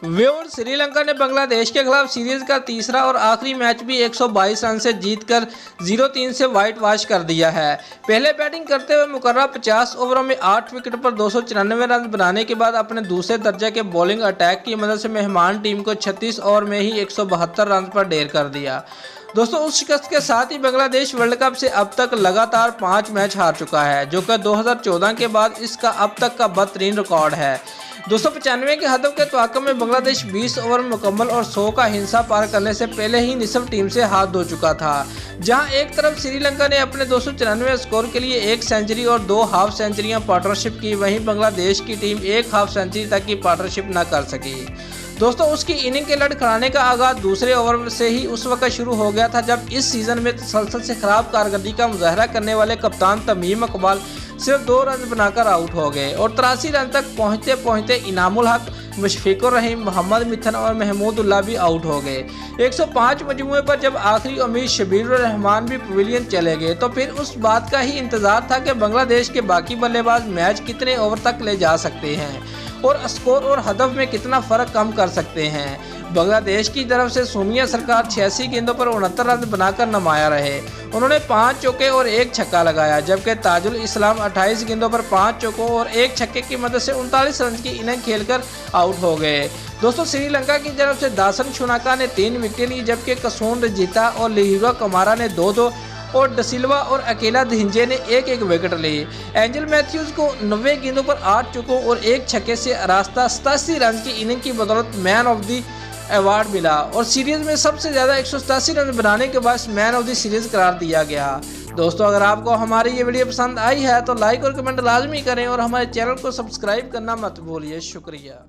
Viewers, Sri Lanka ने बांग्लादेश के खिलाफ सीरीज का तीसरा और आखिरी मैच भी 122 रन से जीतकर 0-3 से व्हाइट वॉश कर दिया है। पहले बैटिंग करते हुए मुकर्रा 50 ओवरों में 8 विकेट पर 294 रन बनाने के बाद अपने दूसरे दर्जे के बॉलिंग अटैक की मदद से मेहमान टीम को 36 ओवर में ही 172 रन पर ढेर कर दिया। दोस्तों, उस शिकस्त के साथ ही बांग्लादेश वर्ल्ड कप से अब तक लगातार 5 मैच हार चुका है, जो कि 2014 के बाद इसका अब तक का बदतरीन रिकॉर्ड है। 295 के हदफ के तवाक़ुम में बांग्लादेश 20 ओवर मुकम्मल और 100 का हिस्सा पार करने से पहले ही निसफ टीम से हाथ धो चुका था। जहां एक तरफ श्रीलंका ने अपने 294 स्कोर के लिए 1 सेंचुरी और 2 हाफ सेंचुरियां पार्टनरशिप की, वहीं बांग्लादेश की टीम 1 हाफ सेंचुरी तक की पार्टनरशिप न कर सकी। दोस्तों, उसकी इनिंग के लड़खड़ाने का आगाज दूसरे ओवर से ही उस वक्त शुरू हो गया था जब इस सीजन में तसलसल से खराब कारकर्दगी का मुजाहरा करने वाले कप्तान तमीम इकबाल सिर्फ 2 रन बनाकर आउट हो गए और 83 रन तक पहुंचते पहुंचते इनामुल हक, मुशफिकुर रहीम, मोहम्मद मिथन और महमूदुल्लाह भी आउट हो गए। 105 मजमूए पर जब आखिरी उम्मीद शबीर रहमान भी पवेलियन चले गए तो फिर उस बात का ही इंतजार था कि बांग्लादेश के बाकी बल्लेबाज मैच कितने ओवर तक ले जा सकते हैं और स्कोर और हदफ में कितना फ़र्क कम कर सकते हैं। बांग्लादेश की तरफ से सोमिया सरकार 86 गेंदों पर 69 रन बनाकर नुमाया रहे। उन्होंने 5 चौके और 1 छक्का लगाया, जबकि ताजुल इस्लाम 28 गेंदों पर 5 चौकों और 1 छक्के की मदद से 39 रन की इनिंग खेलकर आउट हो गए। दोस्तों, श्रीलंका की तरफ से दासन शुनाका ने 3 विकेट ली, जबकि कसून रजीता और लिहिरा कमारा ने 2-2 और डसिल्वा और अकेला धिंजे ने 1-1 विकेट ली। एंजल मैथ्यूज को 90 गेंदों पर 8 चौकों और 1 छक्के से रास्ता 87 रन की इनिंग की बदौलत मैन ऑफ द अवार्ड मिला और सीरीज में सबसे ज़्यादा 187 रन बनाने के बाद मैन ऑफ द सीरीज करार दिया गया। दोस्तों, अगर आपको हमारी ये वीडियो पसंद आई है तो लाइक और कमेंट लाजमी करें और हमारे चैनल को सब्सक्राइब करना मत भूलिए। शुक्रिया।